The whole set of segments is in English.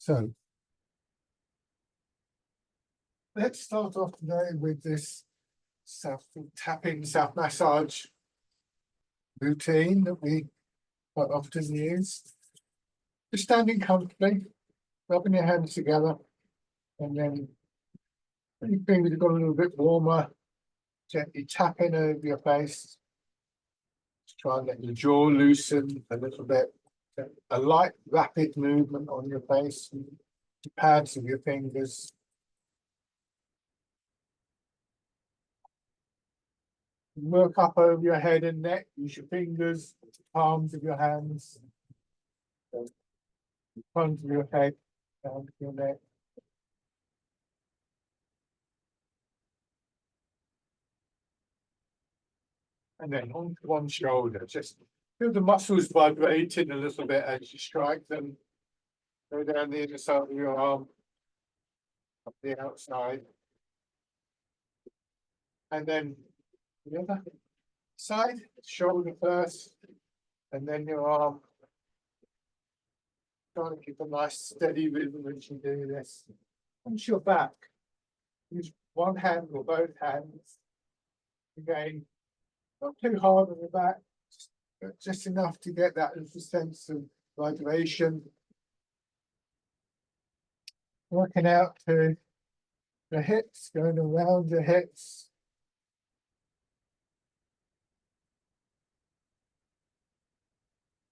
So let's start off today with this self tapping, self massage routine that we quite often use. Just standing comfortably, rubbing your hands together, and then when your fingers got a little bit warmer, gently tapping over your face. Just try and let your jaw loosen a little bit. A light, rapid movement on your face, the pads of your fingers. Work up over your head and neck, use your fingers, palms of your hands, front of your head, down to your neck. And then onto one shoulder, just feel the muscles vibrating a little bit as you strike them. Go down the inner side of your arm, up the outside. And then the other side, shoulder first, and then your arm. Trying to keep a nice steady rhythm as you do this. Once your back, use one hand or both hands. Again, not too hard on the back, but just enough to get that little sense of vibration. Working out to the hips, going around the hips.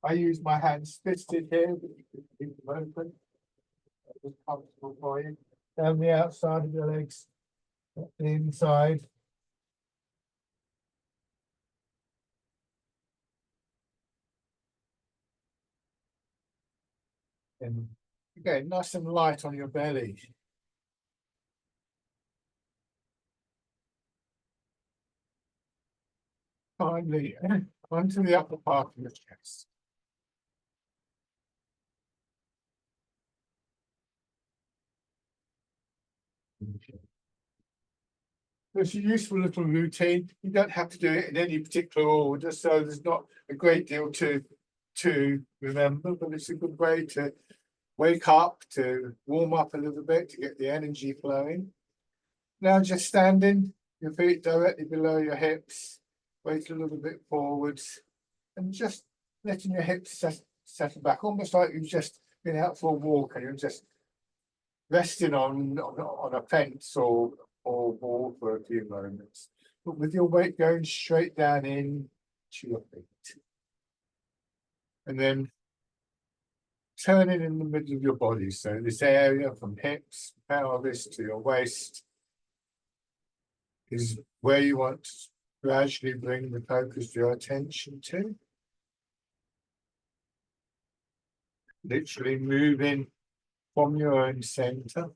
I use my hands fisted here, but you can keep them open. That's comfortable for you. Down the outside of your legs, the inside. And again, nice and light on your belly. Finally, onto the upper part of your chest. It's a useful little routine. You don't have to do it in any particular order, so there's not a great deal to remember, but it's a good way to wake up, to warm up a little bit, to get the energy flowing. Now just standing, your feet directly below your hips, weight a little bit forwards, and just letting your hips settle back, almost like you've just been out for a walk and you're just resting on a fence or wall for a few moments, but with your weight going straight down in to your feet. And then turning in the middle of your body. So this area from hips, pelvis to your waist is where you want to gradually bring the focus of your attention to. Literally moving from your own center.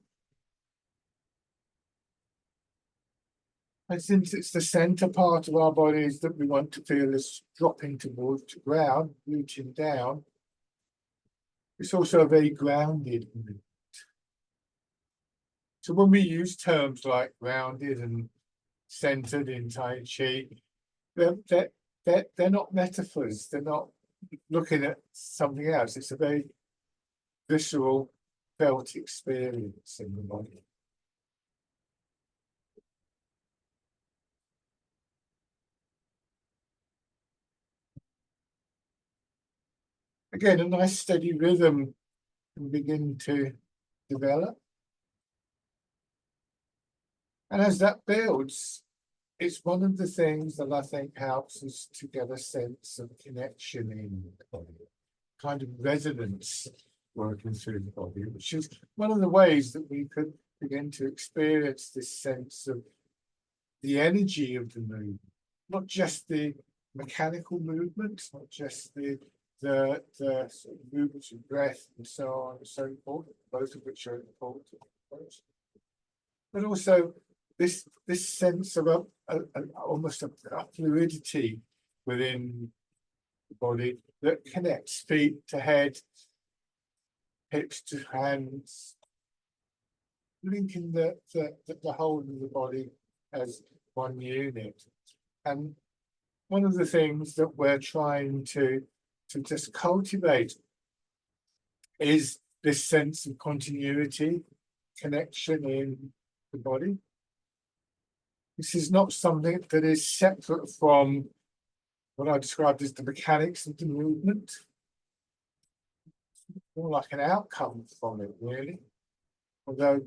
And since it's the center part of our bodies that we want to feel as dropping towards the ground, reaching down, it's also a very grounded movement. So when we use terms like grounded and centered in Tai Chi, they're not metaphors. They're not looking at something else. It's a very visceral, felt experience in the body. Again, a nice steady rhythm can begin to develop. And as that builds, it's one of the things that I think helps us to get a sense of connection in the body, kind of resonance working through the body, which is one of the ways that we could begin to experience this sense of the energy of the movement, not just the mechanical movements, not just the sort of movements of breath and so on and so forth, both of which are important, but also this sense of almost a fluidity within the body that connects feet to head, hips to hands, linking the whole of the body as one unit. And one of the things that we're trying to just cultivate is this sense of continuity, connection in the body. This is not something that is separate from what I described as the mechanics of the movement. More like an outcome from it, really. Although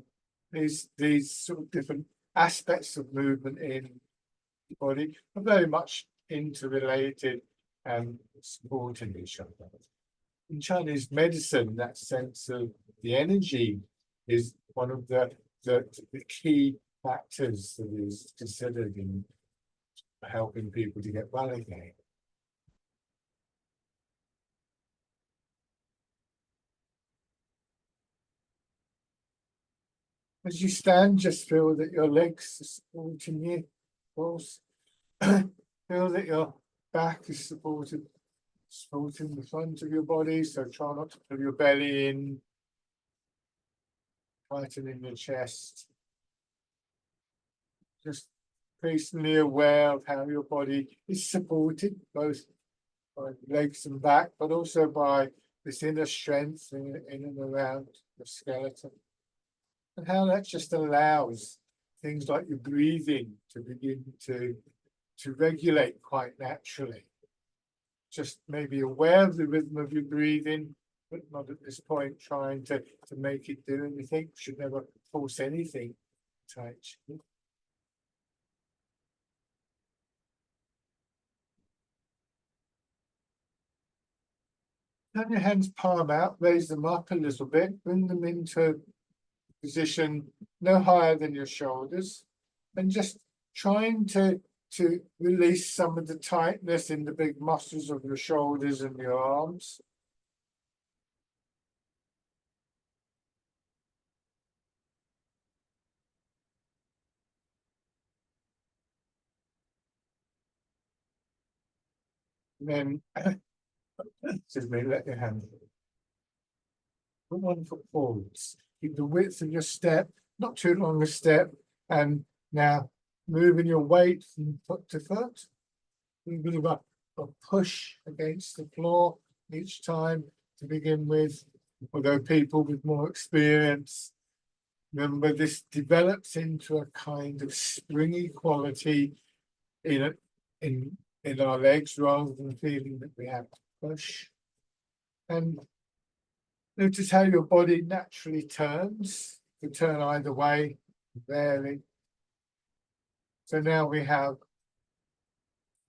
these sort of different aspects of movement in the body are very much interrelated and supporting each other. In Chinese medicine, that sense of the energy is one of the key factors that is considered in helping people to get well again. As you stand, just feel that your legs are supporting you, of course. Feel that your back is supporting the front of your body, so try not to pull your belly in, tightening your chest. Just increasingly aware of how your body is supported, both by legs and back, but also by this inner strength in and around the skeleton. And how that just allows things like your breathing to begin to regulate quite naturally. Just maybe aware of the rhythm of your breathing, but not at this point trying to make it do anything. Should never force anything Tai Chi. Turn your hands palm out, raise them up a little bit, bring them into position no higher than your shoulders, and just trying to release some of the tightness in the big muscles of your shoulders and your arms. And then, excuse me, let your hand put 1 foot forwards. Keep the width of your step, not too long a step, and now moving your weight from foot to foot. A bit of a push against the floor each time to begin with. Although people with more experience, remember this develops into a kind of springy quality in our legs rather than feeling that we have to push. And notice how your body naturally turns. You turn either way, vary. So now we have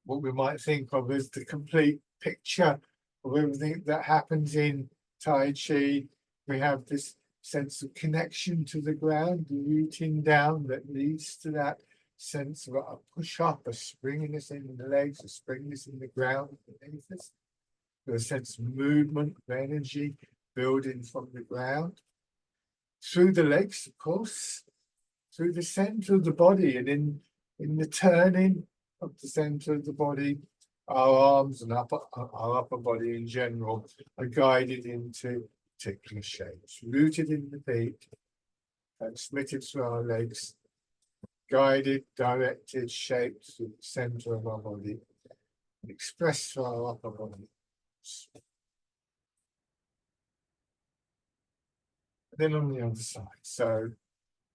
what we might think of as the complete picture of everything that happens in Tai Chi. We have this sense of connection to the ground, the rooting down that leads to that sense of a push up, a springiness in the legs, a springiness in the ground beneath us. A sense of movement, of energy building from the ground. Through the legs, of course, through the center of the body, and in the turning of the center of the body, our arms and our upper body in general are guided into particular shapes, rooted in the feet, transmitted through our legs, guided, directed, shaped through the center of our body, and expressed through our upper body. Then on the other side. So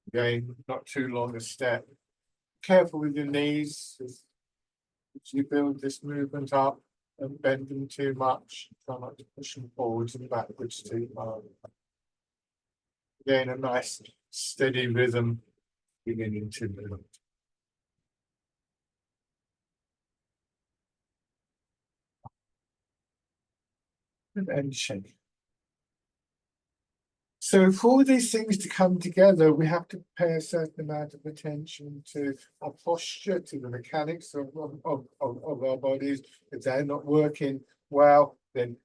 again, not too long a step. Careful with your knees as you build this movement up, and bend them too much. Try not to push them forwards and backwards too hard. Again, a nice steady rhythm beginning to move. And then shake. So for all these things to come together, we have to pay a certain amount of attention to our posture, to the mechanics of our bodies. If they're not working well, then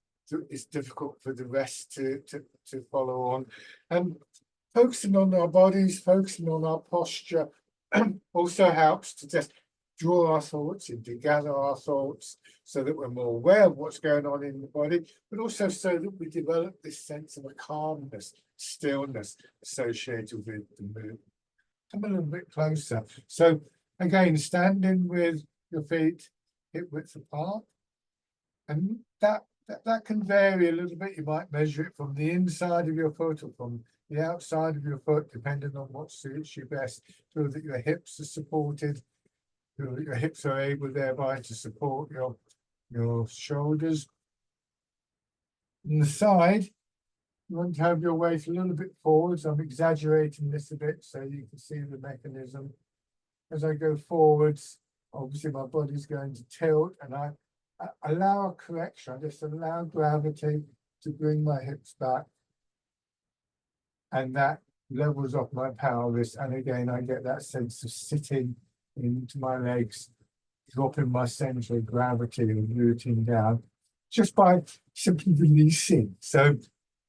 it's difficult for the rest to follow on. And focusing on our bodies, focusing on our posture also helps to just draw our thoughts in, to gather our thoughts so that we're more aware of what's going on in the body, but also so that we develop this sense of a calmness, stillness associated with the movement. Come a little bit closer. So again, standing with your feet hip width apart, and that that can vary a little bit. You might measure it from the inside of your foot or from the outside of your foot, depending on what suits you best. Feel that your hips are supported, feel that your hips are able thereby to support your shoulders. On the side, you want to have your weight a little bit forwards. I'm exaggerating this a bit so you can see the mechanism. As I go forwards, obviously my body's going to tilt, and I allow a correction. I just allow gravity to bring my hips back, and that levels off my pelvis. And again, I get that sense of sitting into my legs, dropping my center of gravity and rooting down just by simply releasing. So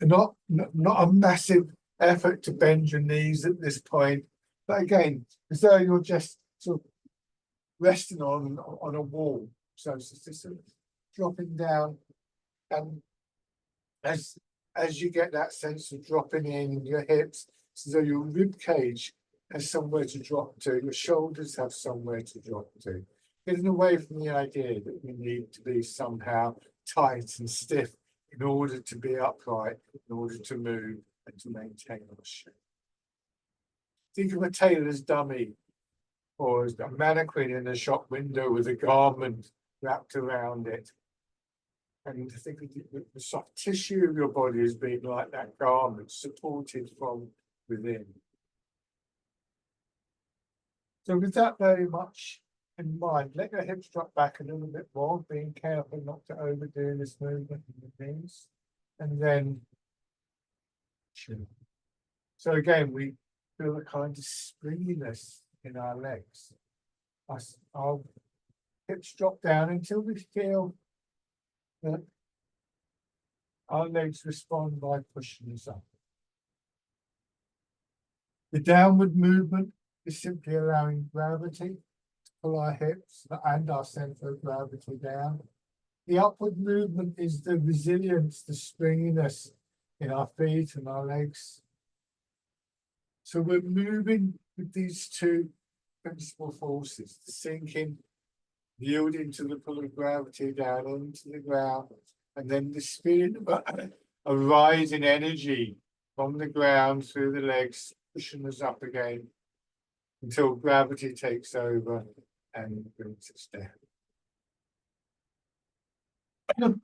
not a massive effort to bend your knees at this point, but again, as though you're just sort of resting on a wall. So it's just sort of dropping down, and as you get that sense of dropping in your hips, so your rib cage has somewhere to drop to, your shoulders have somewhere to drop to. Getting away from the idea that we need to be somehow tight and stiff in order to be upright, in order to move and to maintain our shape. Think of a tailor's dummy or a mannequin in a shop window with a garment wrapped around it. And think of the soft tissue of your body as being like that garment, supported from within. So with that very much in mind, let your hips drop back a little bit more, being careful not to overdo this movement in the knees. And then, so again, we feel a kind of springiness in our legs. Our hips drop down until we feel that our legs respond by pushing us up. The downward movement is simply allowing gravity to pull our hips and our center of gravity down. The upward movement is the resilience, the springiness in our feet and our legs. So we're moving with these two principal forces, the sinking, yielding to the pull of gravity down into the ground, and then the spirit of a rise in energy from the ground through the legs, pushing us up again until gravity takes over and brings us down.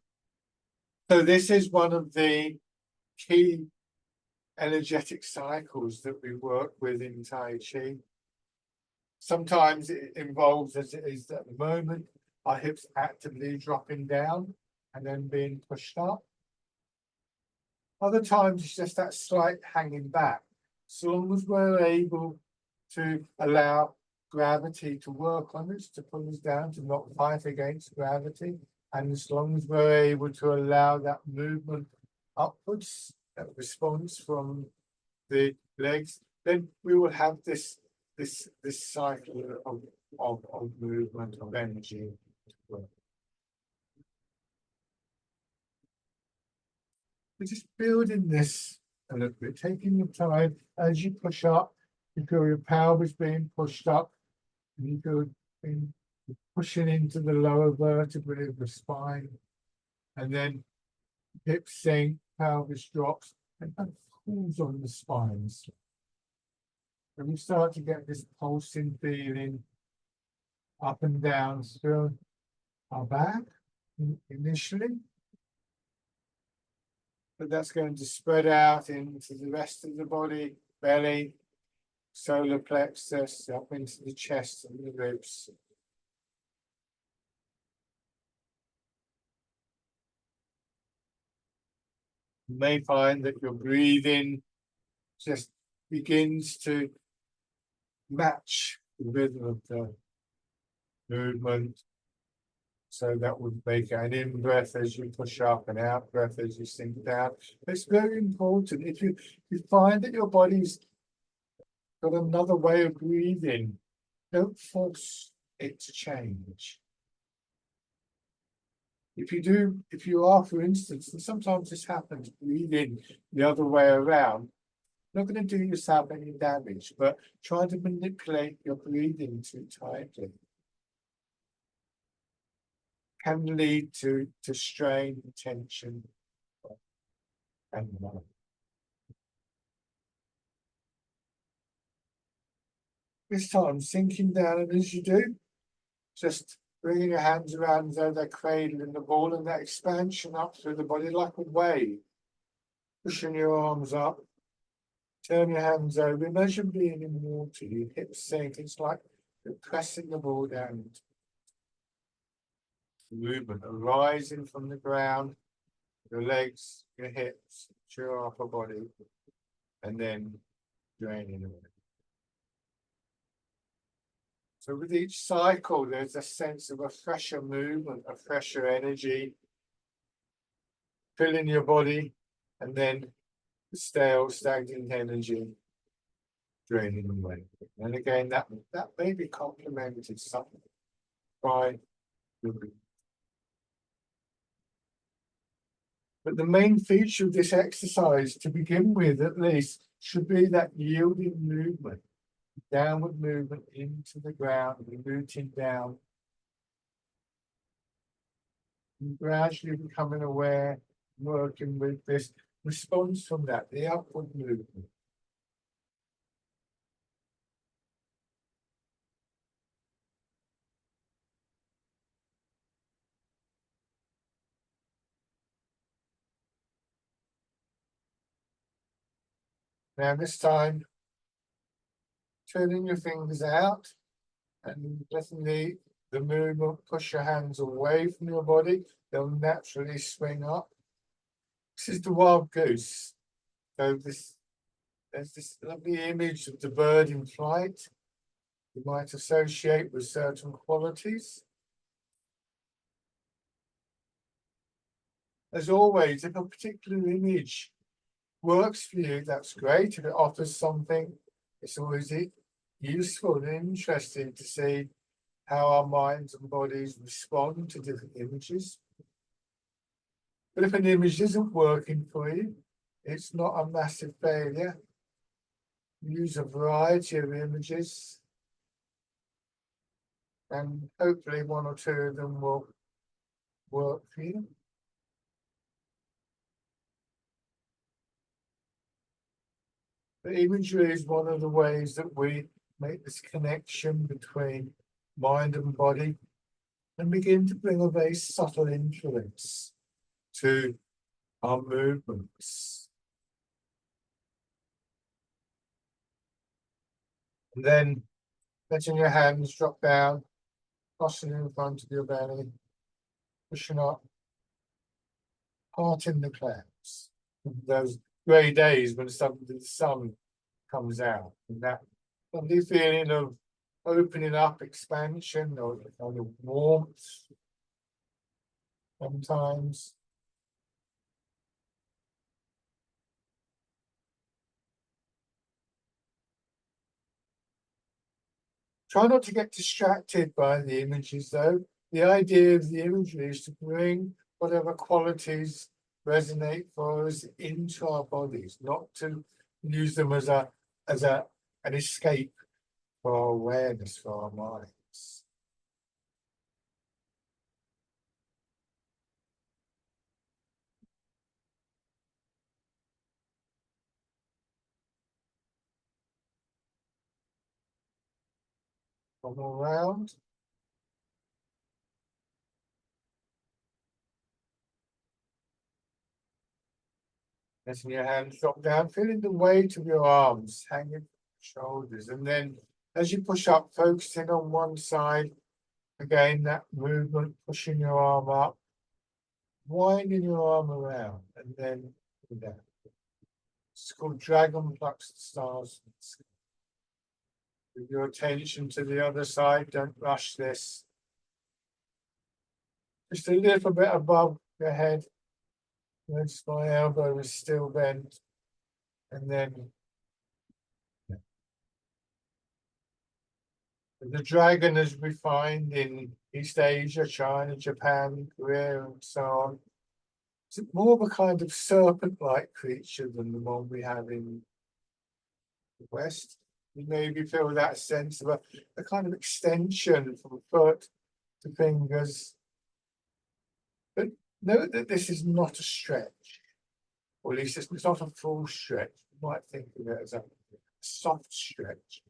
So this is one of the key energetic cycles that we work with in Tai Chi. Sometimes it involves, as it is at the moment, our hips actively dropping down and then being pushed up. Other times it's just that slight hanging back. So long as we're able to allow gravity to work on us, to pull us down, to not fight against gravity, and as long as we're able to allow that movement upwards, that response from the legs, then we will have this cycle of movement, of energy. We're just building this a little bit, taking your time as you push up. You feel your pelvis being pushed up, and you feel being pushing into the lower vertebrae of the spine, and then hips sink, pelvis drops, and pulls on the spines. And we start to get this pulsing feeling up and down through our back initially. But that's going to spread out into the rest of the body, belly, solar plexus, up into the chest and the ribs. You may find that your breathing just begins to match the rhythm of the movement. So that would make an in-breath as you push up, and out-breath as you sink down. It's very important. If you find that your body's got another way of breathing, don't force it to change. If you are, for instance, and sometimes this happens, breathing the other way around, not going to do yourself any damage, but try to manipulate your breathing too tightly can lead to strain, tension, and more. This time, sinking down, and as you do, just bringing your hands around as though they're cradling the ball, and that expansion up through the body like a wave. Pushing your arms up, turn your hands over. Imagine being in water, your hips sink. It's like you're pressing the ball down. Movement arising from the ground, your legs, your hips, your upper body, and then draining away. So with each cycle, there's a sense of a fresher movement, a fresher energy, filling your body, and then the stale, stagnant energy draining away. And again, that may be complemented something by the breathing. But the main feature of this exercise, to begin with at least, should be that yielding movement, downward movement into the ground, rooting down, and gradually becoming aware, working with this response from that, the upward movement. Now this time, turning your fingers out and letting the movement push your hands away from your body. They'll naturally swing up. This is the wild goose. So there's this lovely image of the bird in flight you might associate with certain qualities. As always, if a particular image works for you, that's great. If it offers something, it's always useful and interesting to see how our minds and bodies respond to different images. But if an image isn't working for you, it's not a massive failure. Use a variety of images, and hopefully one or two of them will work for you. The imagery is one of the ways that we make this connection between mind and body and begin to bring a very subtle influence to our movements. And then letting your hands drop down, crossing in front of your belly, pushing up, parting the clouds. Those grey days when suddenly the sun comes out, and that lovely feeling of opening up, expansion, or kind of warmth sometimes. Try not to get distracted by the images, though. The idea of the imagery is to bring whatever qualities resonate for us into our bodies, not to use them as an escape for our awareness, for our minds. Come around. Letting your hands drop down, feeling the weight of your arms hanging shoulders, and then as you push up, focusing on one side, again that movement, pushing your arm up, winding your arm around, and then down. It's called Dragon Plucks the Stars. With your attention to the other side, don't rush this. Just a little bit above your head. Notice my elbow is still bent, and then the dragon, as we find in East Asia, China, Japan, Korea, and so on, it's more of a kind of serpent-like creature than the one we have in the West. You maybe feel that sense of a kind of extension from foot to fingers, Note that this is not a stretch, or at least it's not a full stretch. You might think of it as a soft stretch.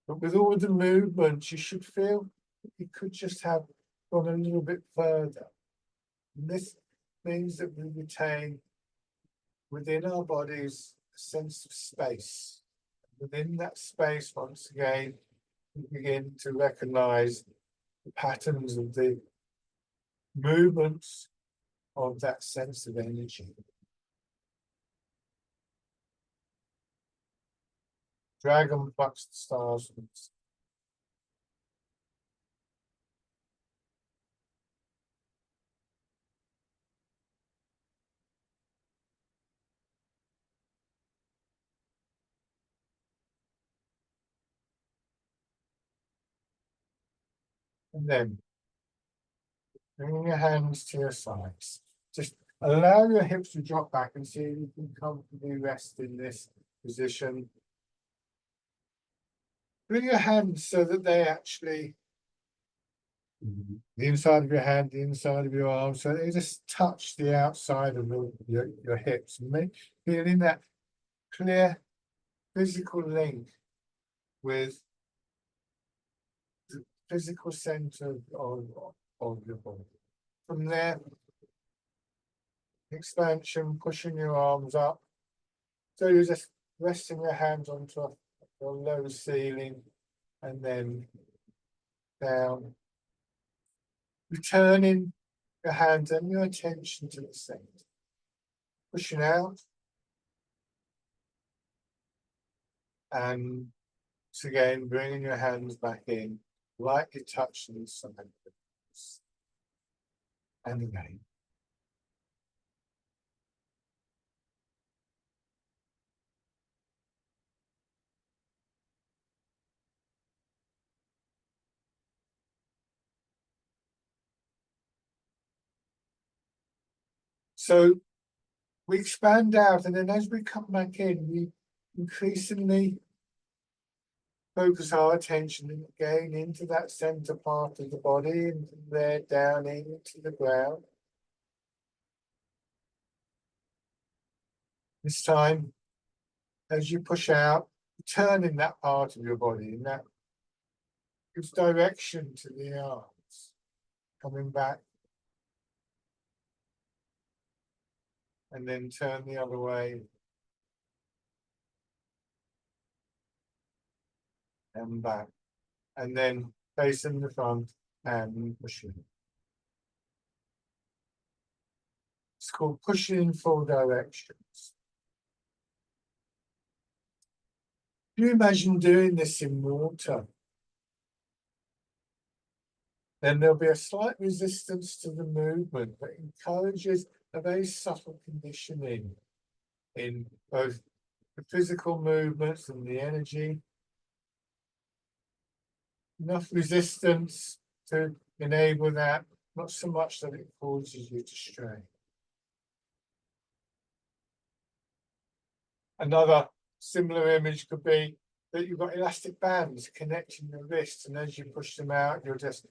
But with all the movements, you should feel you could just have gone a little bit further. And this means that we retain within our bodies a sense of space. Within that space, once again, we begin to recognize the patterns of the movements of that sense of energy. Dragon plucks the stars from the sky. And then bring your hands to your sides. Just allow your hips to drop back and see if you can comfortably rest in this position. Bring your hands so that they actually, the inside of your hand, the inside of your arm, so they just touch the outside of your hips. Feeling that clear physical link with the physical center of your body. From there, expansion, pushing your arms up. So you're just resting your hands onto a low ceiling and then down. Returning your hands and your attention to the center. Pushing out. And so again, bringing your hands back in, lightly touching the side. And again. So we expand out, and then as we come back in, we increasingly focus our attention again into that center part of the body, and from there down into the ground. This time, as you push out, turning that part of your body, and that gives direction to the arms. Coming back, and then turn the other way. And back. And then facing the front and pushing. It's called pushing in four directions. Can you imagine doing this in water? Then there'll be a slight resistance to the movement that encourages a very subtle conditioning in both the physical movements and the energy. Enough resistance to enable that, not so much that it causes you to strain. Another similar image could be that you've got elastic bands connecting the wrists, and as you push them out, you're just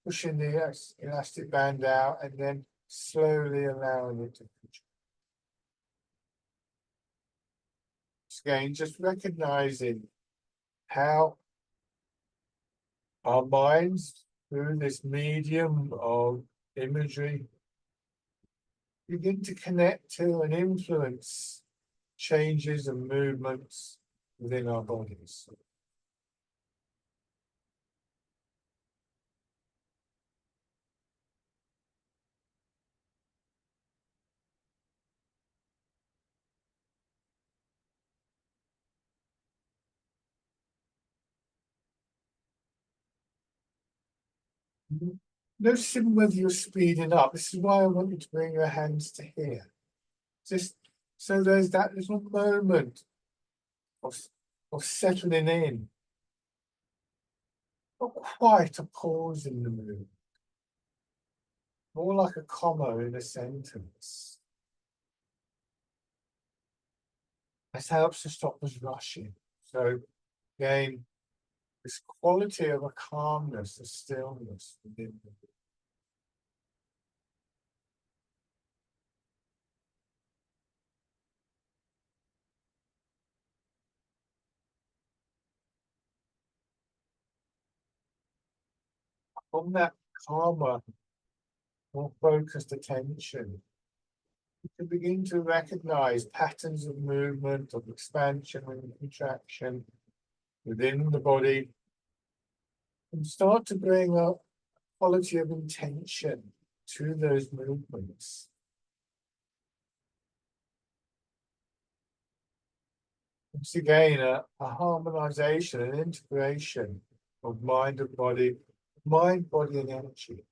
pushing the elastic band out and then slowly allowing it to control. Again, just recognizing how our minds, through this medium of imagery, begin to connect to and influence changes and movements within our bodies. Noticing whether you're speeding up. This is why I want you to bring your hands to here. Just so there's that little moment of settling in. Not quite a pause in the movement. More like a comma in a sentence. This helps to stop us rushing. So again, this quality of a calmness, a stillness within the from that calmer, more focused attention, you can begin to recognize patterns of movement, of expansion and contraction within the body, and start to bring up quality of intention to those movements. Once again, a harmonization, an integration of mind and body, mind, body, and energy.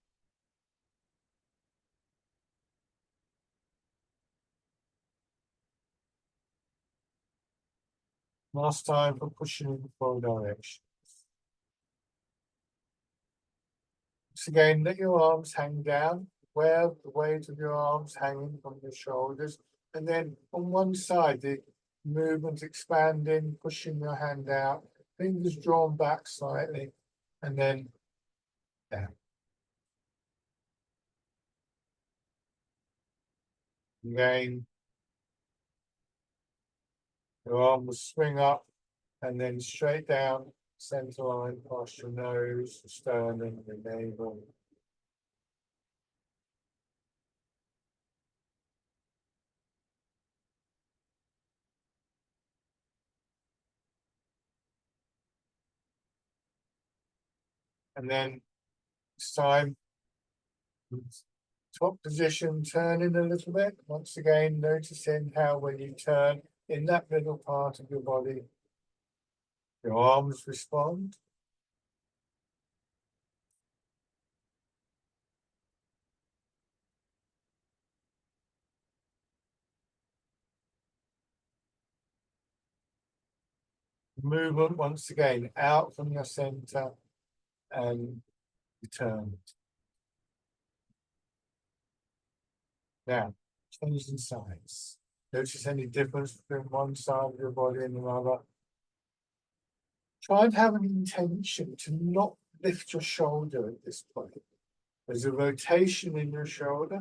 Last time for pushing in the forward direction. Once again, let your arms hang down, where the weight of your arms hanging from your shoulders, and then on one side, the movement expanding, pushing your hand out, fingers drawn back slightly, and then down. Again, your arm will swing up and then straight down, center line past your nose, sternum, your navel. And then it's time, top position, turning a little bit. Once again, noticing how when you turn in that middle part of your body, your arms respond. Movement once again out from your center and return. Now, changing sides. Notice any difference between one side of your body and another. Try and have an intention to not lift your shoulder at this point. There's a rotation in your shoulder,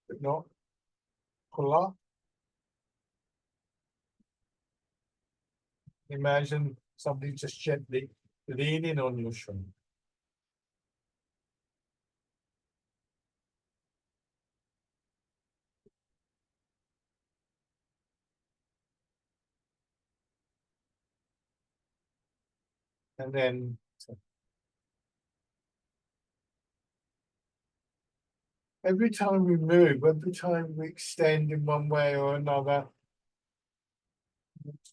but not pull up. Imagine somebody just gently leaning on your shoulder. And then every time we move, every time we extend in one way or another,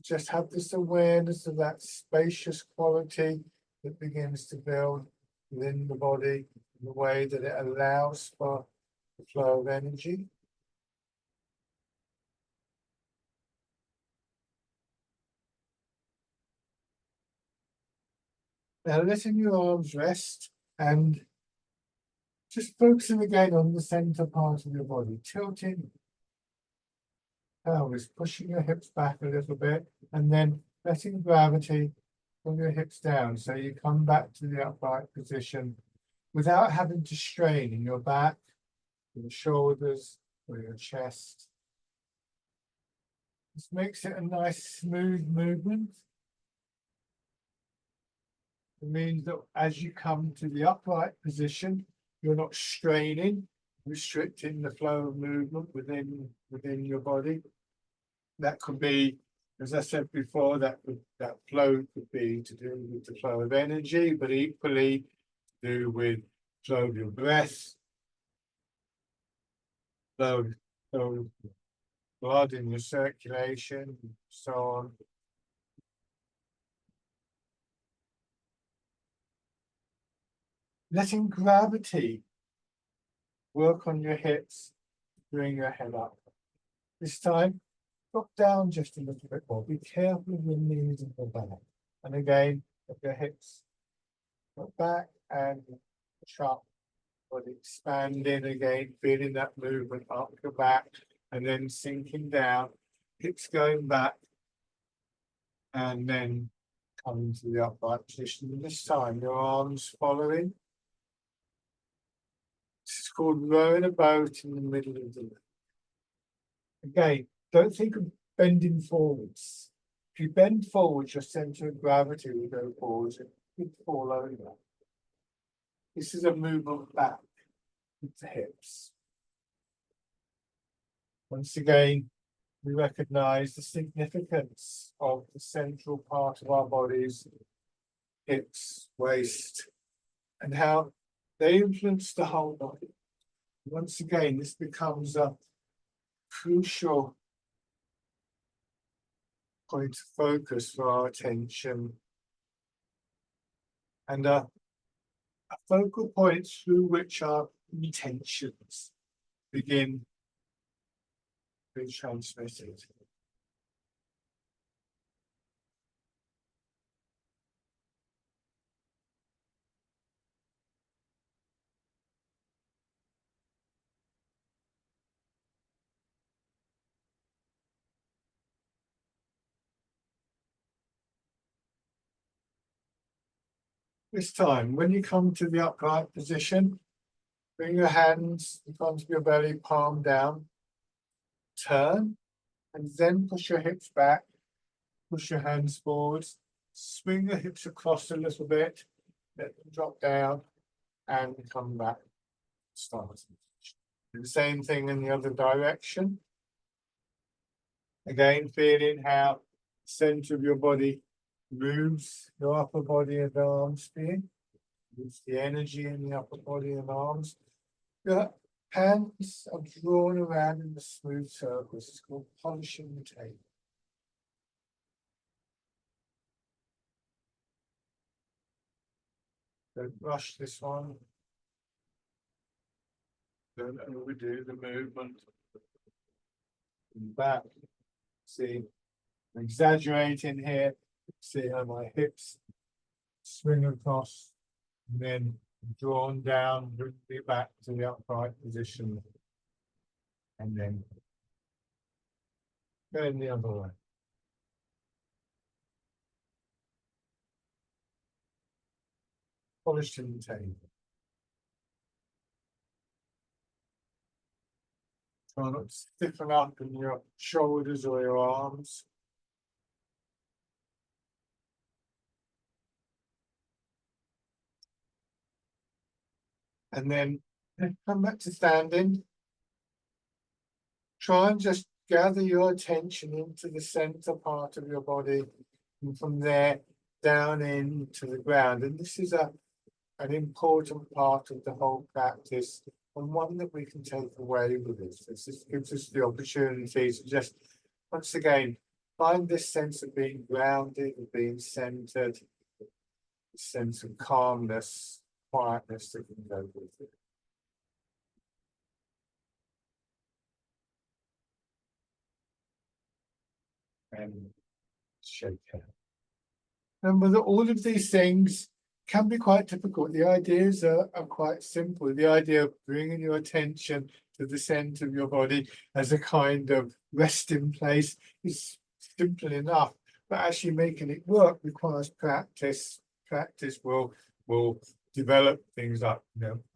just have this awareness of that spacious quality that begins to build within the body in the way that it allows for the flow of energy. Now letting your arms rest and just focusing again on the center part of your body, tilting pelvis, pushing your hips back a little bit, and then letting gravity pull your hips down. So you come back to the upright position without having to strain in your back, your shoulders, or your chest. This makes it a nice, smooth movement. It means that as you come to the upright position, you're not straining, restricting the flow of movement within your body. That could be, as I said before, that flow could be to do with the flow of energy, but equally to do with flow of your breath, flow of blood in your circulation, so on. Letting gravity work on your hips, bring your head up. This time, drop down just a little bit more. Be careful of your knees and your back. And again, of your hips, look back and push up, but expanding again, feeling that movement up your back, and then sinking down, hips going back, and then coming to the upright position. And this time, your arms following. This is called rowing a boat in the middle of the lake. Again, don't think of bending forwards. If you bend forwards, your center of gravity will go forwards and you fall over. This is a movement back with the hips. Once again, we recognize the significance of the central part of our bodies, hips, waist, and how they influence the whole body. Once again, this becomes a crucial point of focus for our attention and a focal point through which our intentions begin to be transmitted. This time, when you come to the upright position, bring your hands in front of your belly, palm down, turn, and then push your hips back, push your hands forwards, swing your hips across a little bit, let them drop down, and come back. Start. Do the same thing in the other direction. Again, feeling how the center of your body moves your upper body and arms in. Moves the energy in the upper body and arms. Your hands are drawn around in the smooth circles. It's called polishing the tape. Don't rush this one. Don't overdo the movement. And back. See, I'm exaggerating here. See how my hips swing across and then drawn down, bring me back to the upright position. And then going the other way. Polished in the table. Try not to stiffen up in your shoulders or your arms. And then come back to standing. Try and just gather your attention into the center part of your body, and from there down into the ground. And this is an important part of the whole practice, and one that we can take away with us. This gives us the opportunity to just, once again, find this sense of being grounded, of being centered, a sense of calmness, quietness that can go with it. And shake hands. Remember that all of these things can be quite difficult. The ideas are quite simple. The idea of bringing your attention to the center of your body as a kind of resting place is simple enough, but actually making it work requires practice. Practice will develop things like,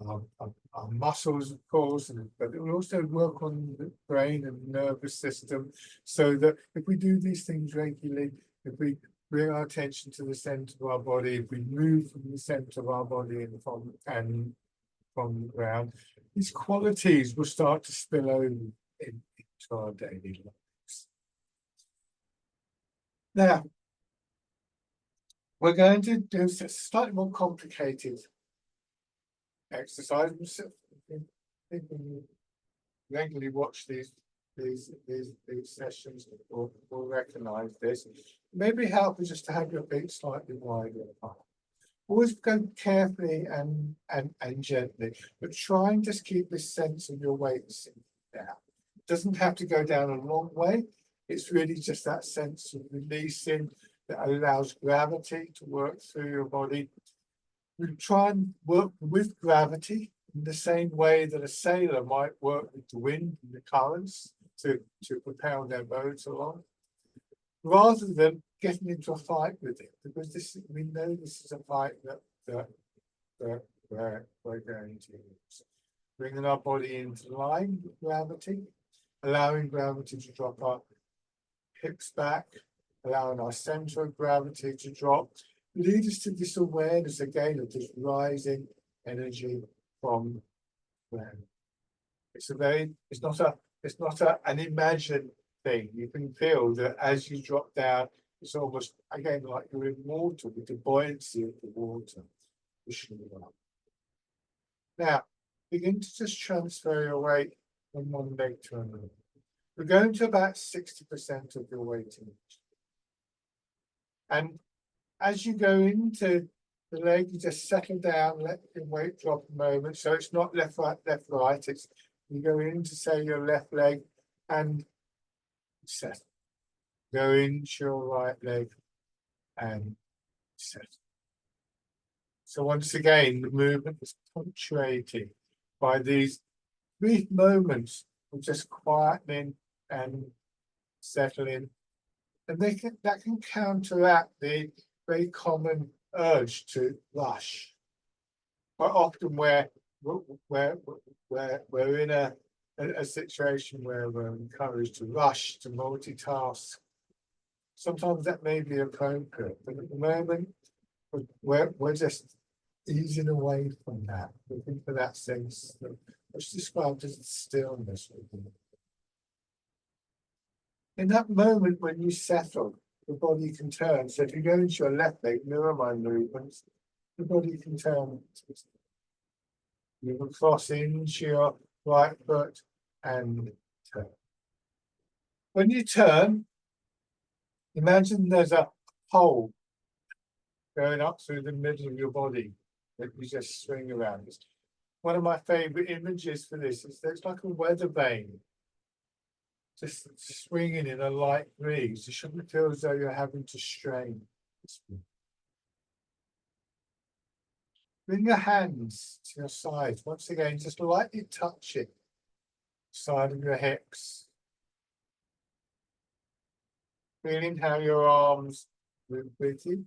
our muscles, of course, but it will also work on the brain and nervous system, so that if we do these things regularly, if we bring our attention to the center of our body, if we move from the center of our body and from the ground, these qualities will start to spill over into our daily lives. Now, we're going to do a slightly more complicated exercise. People who regularly watch these sessions will recognize this. Maybe help is just to have your feet slightly wider apart. Always go carefully and gently, but try and just keep this sense of your weight down. It doesn't have to go down a long way. It's really just that sense of releasing that allows gravity to work through your body. We try and work with gravity in the same way that a sailor might work with the wind and the currents to propel their boat along, rather than getting into a fight with it, because we know this is a fight that we're going to use. Bringing our body into line with gravity, allowing gravity to drop our hips back, allowing our center of gravity to drop, lead us to this awareness again of this rising energy from them. It's not an imagined thing. You can feel that as you drop down, it's almost again like you're in water with the buoyancy of the water pushing you up. Now, begin to just transfer your weight from one leg to another. We're going to about 60% of your weight in each. And as you go into the leg, you just settle down, let your weight drop a moment. So it's not left, right, left, right. It's you go into, say, your left leg and settle. Go into your right leg and settle. So once again, the movement is punctuated by these brief moments of just quietening and settling. And that can counteract the very common urge to rush. Quite often we're in a situation where we're encouraged to rush, to multitask. Sometimes that may be appropriate, but at the moment, we're just easing away from that, looking for that sense that what's described as stillness. In that moment when you settle, the body can turn. So if you go into your left leg, mirror my movements, the body can turn. You will cross into your right foot and turn. When you turn, imagine there's a hole going up through the middle of your body that you just swing around. One of my favorite images for this is that it's like a weather vane, just swinging in a light breeze. You shouldn't feel as though you're having to strain. Bring your hands to your sides. Once again, just lightly touch it. Side of your hips. Feeling how your arms move with you.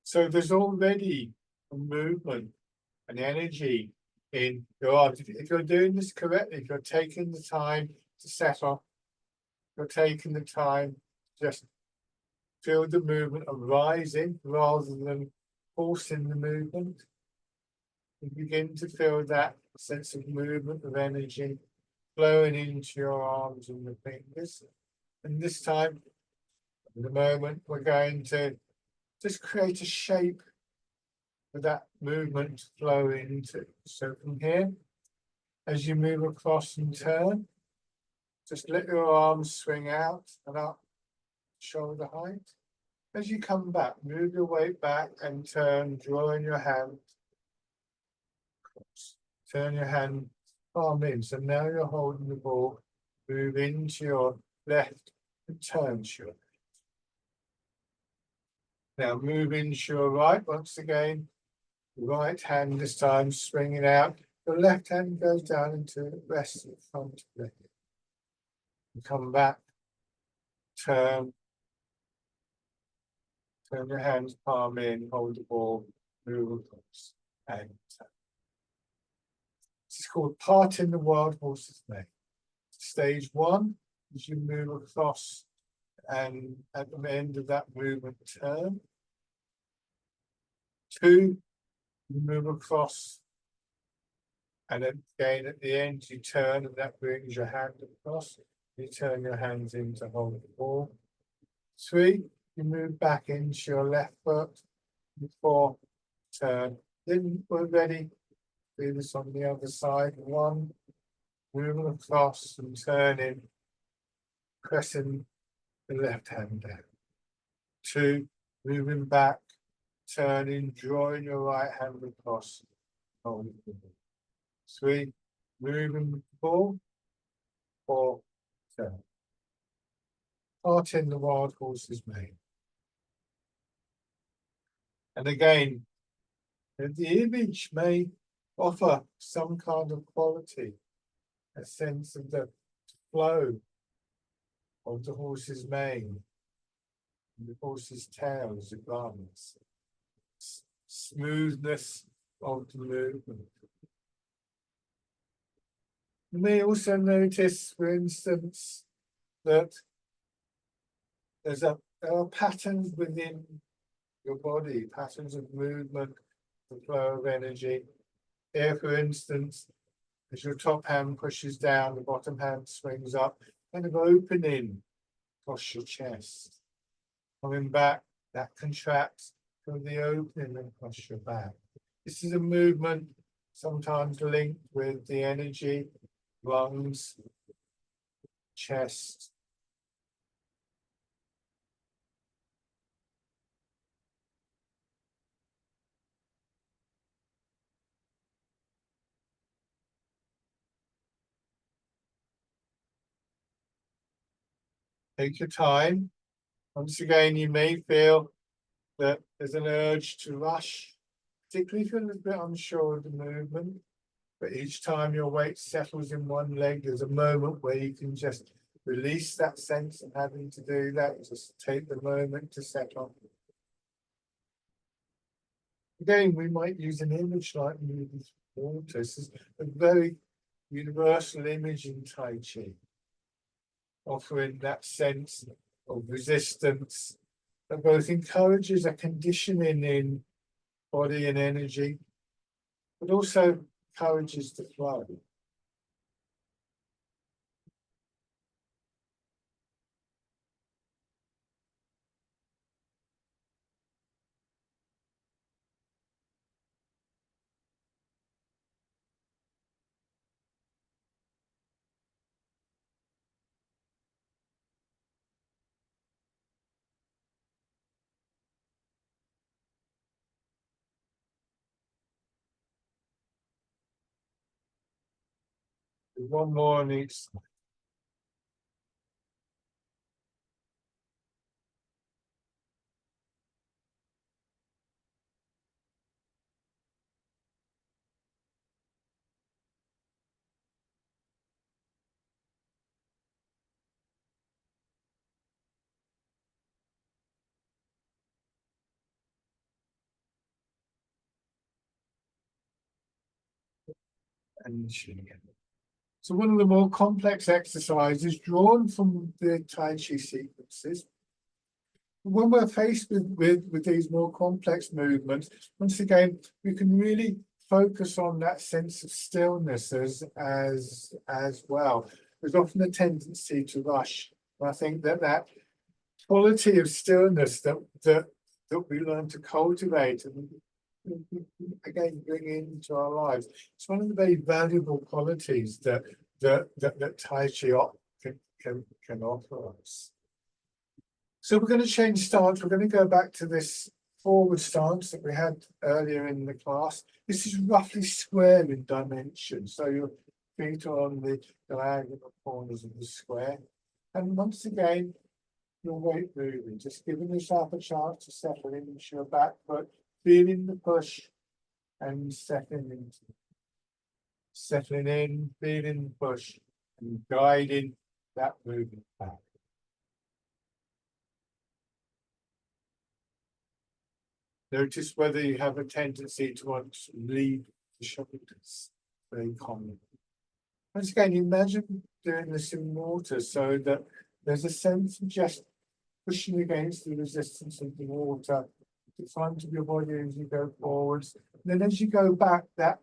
So there's already a movement and energy in your arms. If you're doing this correctly, if you're taking the time to settle, you're taking the time to just feel the movement of rising rather than forcing the movement. You begin to feel that sense of movement of energy flowing into your arms and the fingers. And this time, in the moment, we're going to just create a shape for that movement to flow into. So from here, as you move across and turn, just let your arms swing out and up, shoulder height. As you come back, move your weight back and turn, drawing your hand. Turn your hand palm in. So now you're holding the ball. Move into your left and turn to your left. Now move into your right once again. Right hand this time swinging out. The left hand goes down into rest in front of the hip. Come back, turn your hands palm in, hold the ball, move across, and turn. This is called parting the wild horse's mane. Stage one, as you move across, and at the end of that movement, turn. Two, you move across, and then again at the end, you turn, and that brings your hand across. You turn your hands in to hold the ball. Three, you move back into your left foot. Four, turn. Then we're ready. Do this on the other side. One, moving across and turning, pressing the left hand down. Two, moving back, turning, drawing your right hand across. Holding the ball. Three, moving the ball. Four, turn. Parting the wild horse's mane. And again, the image may offer some kind of quality, a sense of the flow of the horse's mane, the horse's tail as it runs, smoothness of the movement. You may also notice, for instance, that there's a there are patterns within your body, patterns of movement, the flow of energy. Here, for instance, as your top hand pushes down, the bottom hand swings up, kind of opening across your chest. Coming back, that contracts from the opening across your back. This is a movement sometimes linked with the energy, lungs, chest. Take your time. Once again, you may feel that there's an urge to rush, particularly if you're a little bit unsure of the movement. But each time your weight settles in one leg, there's a moment where you can just release that sense of having to do that. Just take the moment to settle. Again, we might use an image like moving through water. This is a very universal image in Tai Chi, offering that sense of resistance that both encourages a conditioning in body and energy, but also encourages the flow. One more on each side. And so one of the more complex exercises drawn from the Tai Chi sequences. When we're faced with these more complex movements, once again, we can really focus on that sense of stillness as well. There's often a tendency to rush. And I think that quality of stillness that we learn to cultivate and again bring into our lives. It's one of the very valuable qualities that Tai Chi can offer us. So we're going to change stance. We're going to go back to this forward stance that we had earlier in the class. This is roughly square in dimension. So your feet are on the diagonal corners of the square. And once again, your weight moving, just giving yourself a chance to settle into your back foot, feeling the push and settling in, feeling the push and guiding that movement back. Notice whether you have a tendency to want to lead the shoulders. Very common. Once again, imagine doing this in water so that there's a sense of just pushing against the resistance of the water, the front of your body as you go forwards. And then as you go back, that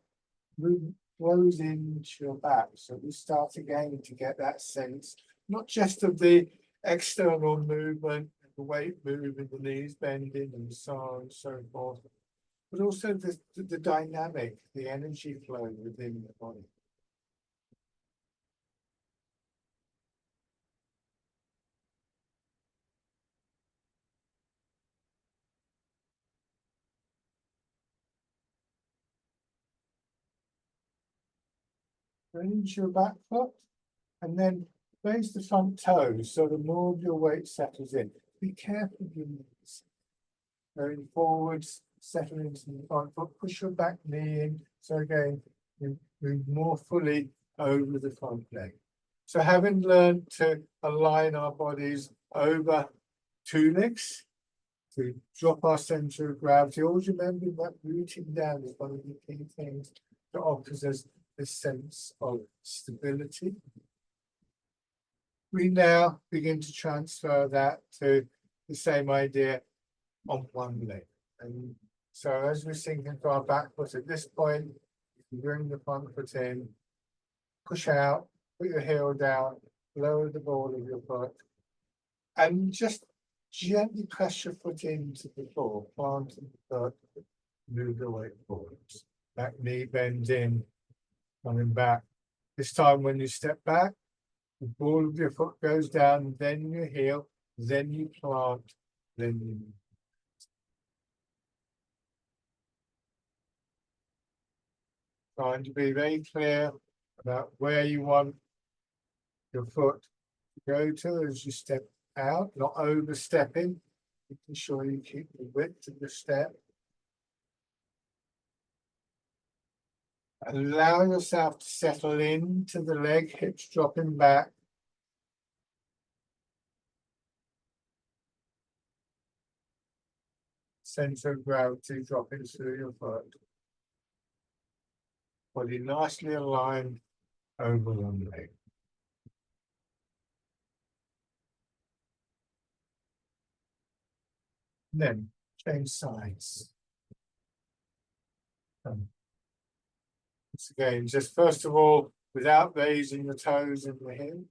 movement flows into your back. So we start again to get that sense, not just of the external movement, the weight moving, the knees bending, and so on and so forth, but also the dynamic, the energy flow within the body. Into your back foot, and then raise the front toes so the more of your weight settles in. Be careful of your knees. Going forwards, settle into the front foot, push your back knee in. So again, you move more fully over the front leg. So having learned to align our bodies over two legs, to drop our center of gravity, always remember that rooting down is one of the key things that offers us this sense of stability. We now begin to transfer that to the same idea on one leg. And so as we sink into our back foot at this point, you can bring the front foot in, push out, put your heel down, lower the ball of your foot, and just gently press your foot into the floor, planting the foot, move the weight forwards. Back knee bends in, coming back. This time when you step back, the ball of your foot goes down, then your heel, then you plant, then you move. Trying to be very clear about where you want your foot to go to as you step out, not overstepping, making sure you keep the width of the step. Allow yourself to settle into the leg, hips dropping back. Center of gravity dropping through your foot. Body nicely aligned over one leg. Then change sides. Once again, just first of all, without raising the toes in the heel.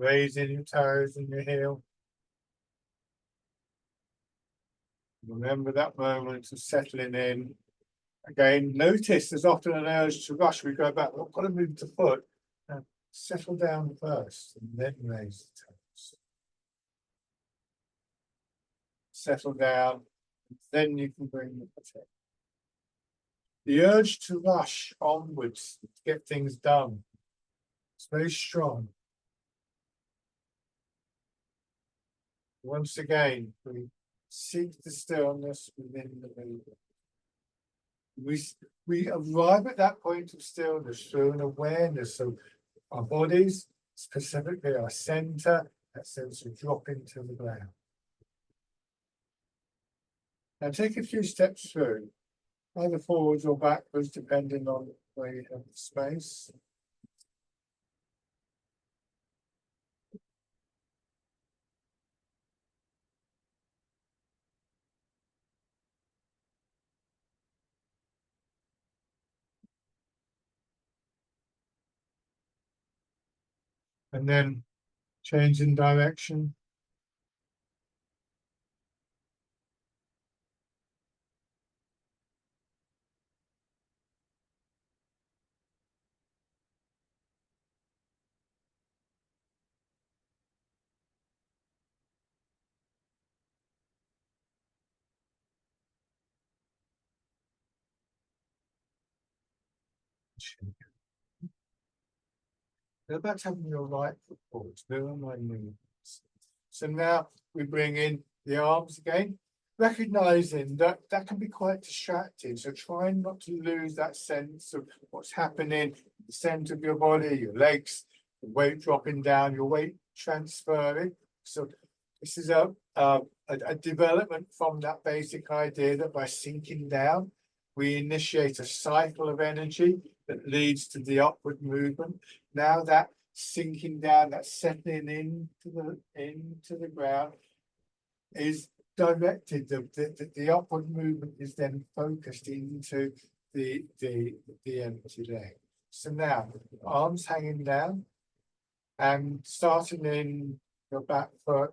Raising your toes and your heel. Remember that moment of settling in. Again, notice there's often an urge to rush. We go back, we've got to move the foot. Now, settle down first and then raise the toes. Settle down, then you can bring the foot in. The urge to rush onwards to get things done. It's very strong. Once again, we seek the stillness within the movement. We arrive at that point of stillness through an awareness of our bodies, specifically our center, that sense of dropping to the ground. Now take a few steps through, either forwards or backwards, depending on where you have the space. And then change in direction. Go back to having your right foot forward, mirror my movements. So now we bring in the arms again, recognizing that that can be quite distracting. So trying not to lose that sense of what's happening, the center of your body, your legs, the weight dropping down, your weight transferring. So this is a development from that basic idea that by sinking down, we initiate a cycle of energy that leads to the upward movement. Now that sinking down, that settling into the ground is directed. The upward movement is then focused into the empty leg. So now arms hanging down and starting in your back foot.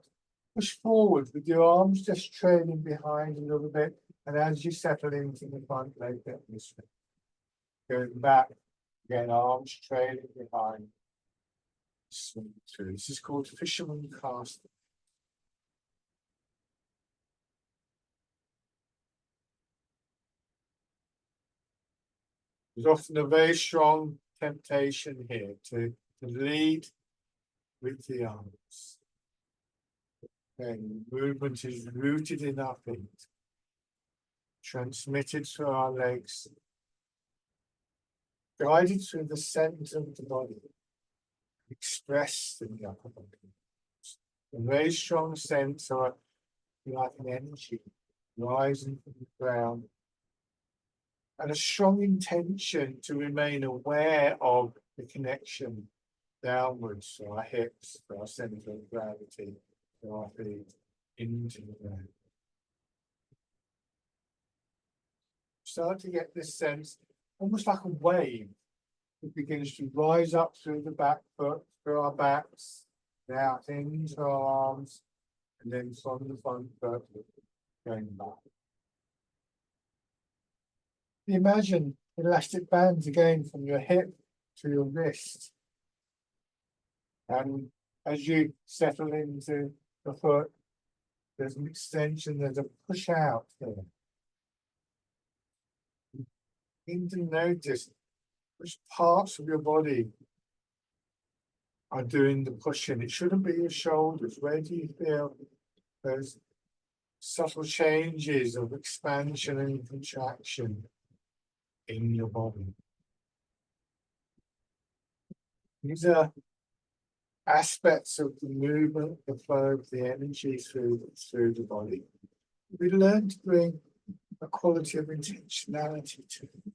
Push forward with your arms just trailing behind a little bit. And as you settle into the front leg, that this way. Going back, again, arms trailing behind. Swing through. This is called fisherman casting. There's often a very strong temptation here to lead with the arms. And movement is rooted in our feet, transmitted through our legs, guided through the center of the body, expressed in the upper body. A very strong sense of like an energy rising from the ground, and a strong intention to remain aware of the connection downwards to our hips, to our center of gravity, to our feet, into the ground. Start to get this sense, almost like a wave. It begins to rise up through the back foot, through our backs, out into our arms, and then from the front foot, going back. Imagine elastic bands again from your hip to your wrist. And as you settle into the foot, there's an extension, there's a push out there. You need to notice which parts of your body are doing the pushing. It shouldn't be your shoulders. Where do you feel those subtle changes of expansion and contraction in your body? These are aspects of the movement, the flow of the energy through the body. We learn to bring a quality of intentionality to it.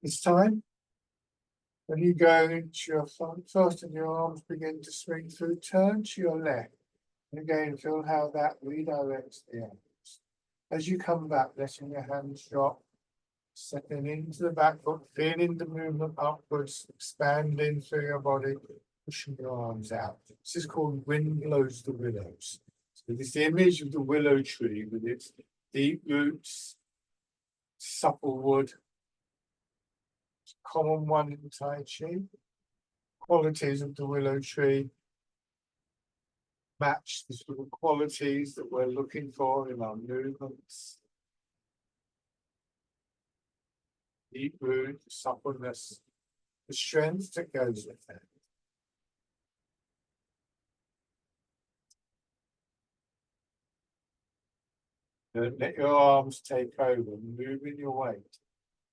It's time when you go into your front foot and your arms begin to swing through, turn to your left. And again, feel how that redirects the arms. As you come back, letting your hands drop, stepping into the back foot, feeling the movement upwards, expanding through your body, pushing your arms out. This is called Wind Blows the Willows. So this image of the willow tree with its deep roots, supple wood, common one in Tai Chi. Qualities of the willow tree match the sort of qualities that we're looking for in our movements. Deep root, suppleness, the strength that goes with it. Don't let your arms take over, moving your weight,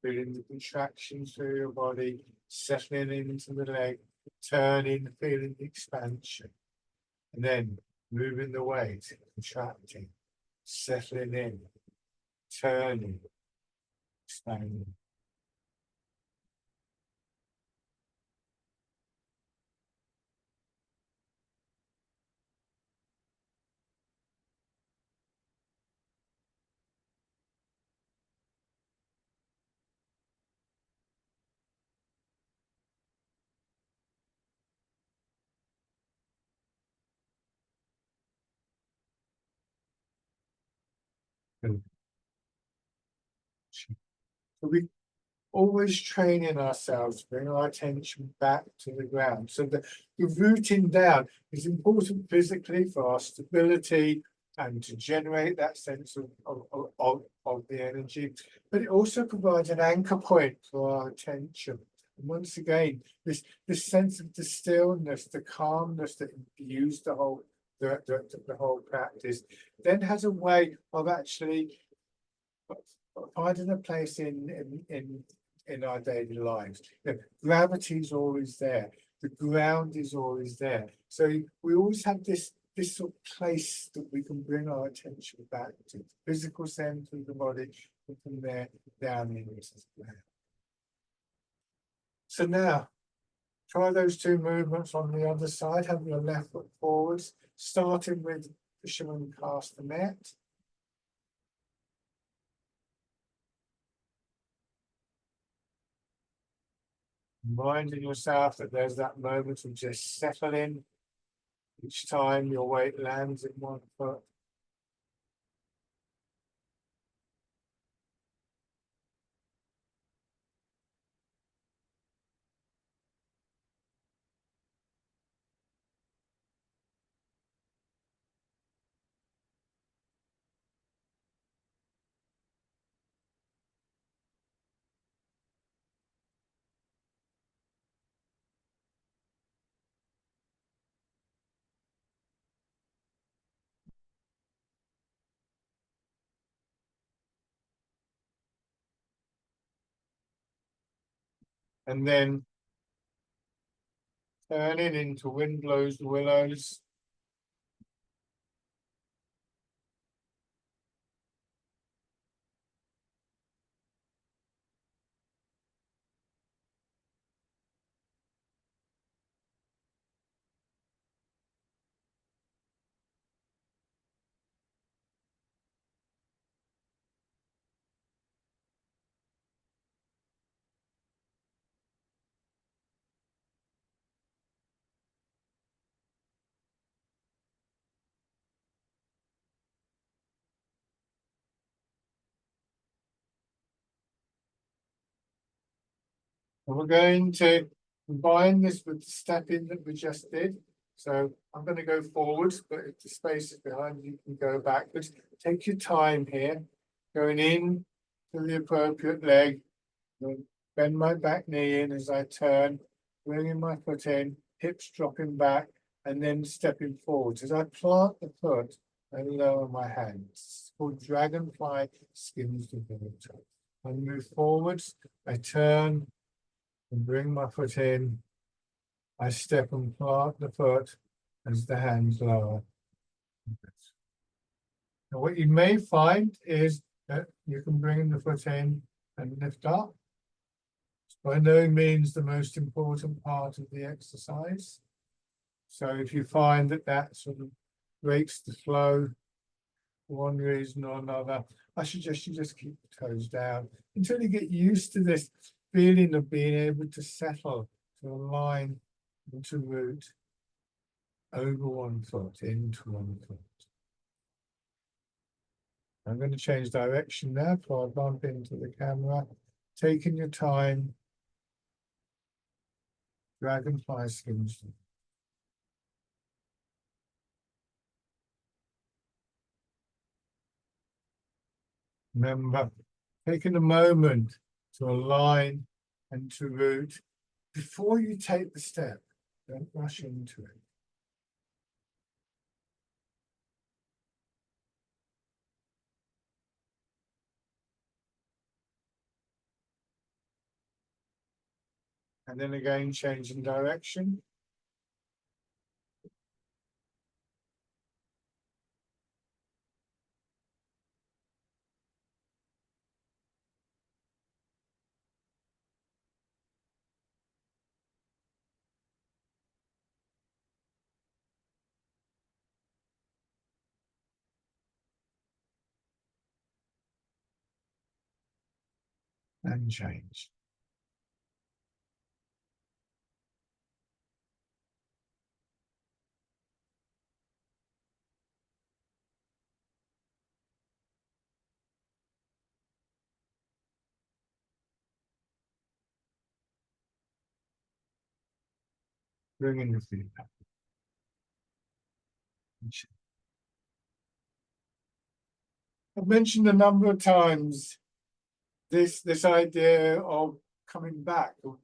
feeling the contraction through your body, settling into the leg, turning, feeling the expansion, and then moving the weight, contracting, settling in, turning, expanding. So we always training ourselves to bring our attention back to the ground. So the rooting down is important physically for our stability and to generate that sense of the energy, but it also provides an anchor point for our attention. And once again, this sense of the stillness, the calmness that imbues the whole practice, then has a way of actually finding a place in our daily lives. Gravity is always there. The ground is always there. So we always have this sort of place that we can bring our attention back to. The physical center of the body, and from there down into the ground. So now, try those two movements on the other side. Have your left foot forwards, starting with fisherman cast the net. Reminding yourself that there's that moment of just settling each time your weight lands in one foot. and then turning into Wind Blows the Willows. And we're going to combine this with the step in that we just did. So I'm going to go forwards, but if the space is behind, you can go backwards. Take your time here, going in to the appropriate leg. Bend my back knee in as I turn, bringing my foot in, hips dropping back, and then stepping forwards. As I plant the foot, I lower my hands. It's called dragonfly skin stability. I move forwards, I turn and bring my foot in. I step and plant the foot as the hands lower. Now, what you may find is that you can bring the foot in and lift up. By no means the most important part of the exercise. So if you find that that sort of breaks the flow for one reason or another, I suggest you just keep the toes down until you get used to this feeling of being able to settle, to align, and to root over one foot, into one foot. I'm going to change direction now before I bump into the camera. Taking your time. Dragonfly skin. Remember, taking a moment to align and to root before you take the step. Don't rush into it. And then again, changing direction. And change. Bringing your feet back. I've mentioned a number of times this idea of coming back, of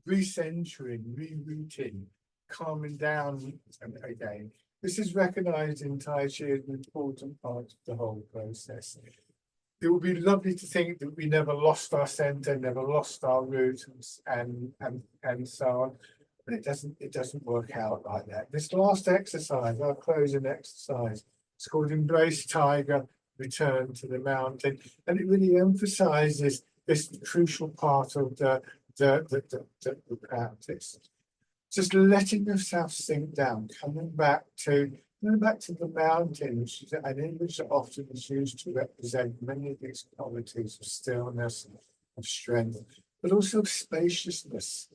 recentering, rerouting, calming down again. This is recognized in Tai Chi as an important part of the whole process. It would be lovely to think that we never lost our center, never lost our root, and so on. But it doesn't work out like that. This last exercise, our closing exercise, it's called Embrace Tiger, Return to the Mountain. And it really emphasizes this crucial part of the practice. Just letting yourself sink down, coming back to the mountain, which is an image that often is used to represent many of these qualities of stillness, of strength, but also of spaciousness,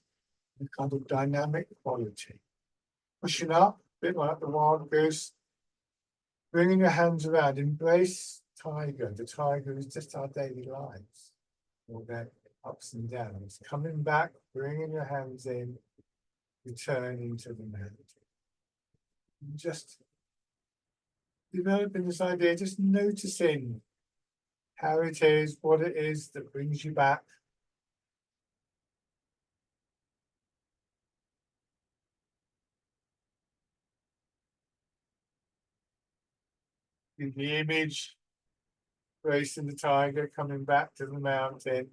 and kind of dynamic quality. Pushing up, a bit like the wild goose, bringing your hands around, embrace tiger. The tiger is just our daily lives, all their ups and downs. Coming back, bringing your hands in, returning to the mountain. Just developing this idea, just noticing how it is, what it is that brings you back. In the image, racing the tiger, coming back to the mountain.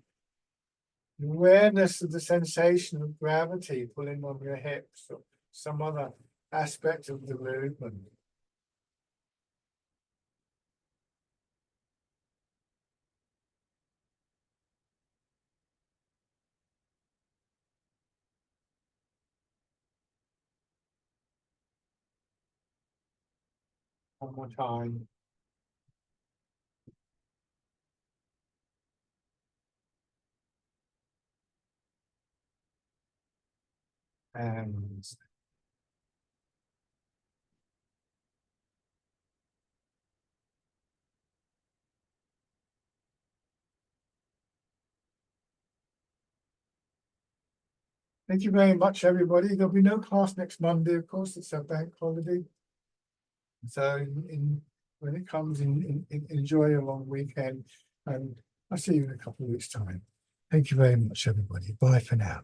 awareness of the sensation of gravity pulling on your hips or some other aspect of the movement. One more time. And thank you very much, everybody. There'll be no class next Monday, of course, it's a bank holiday. So when it comes enjoy a long weekend, and I'll see you in a couple of weeks' time. Thank you very much, everybody. Bye for now.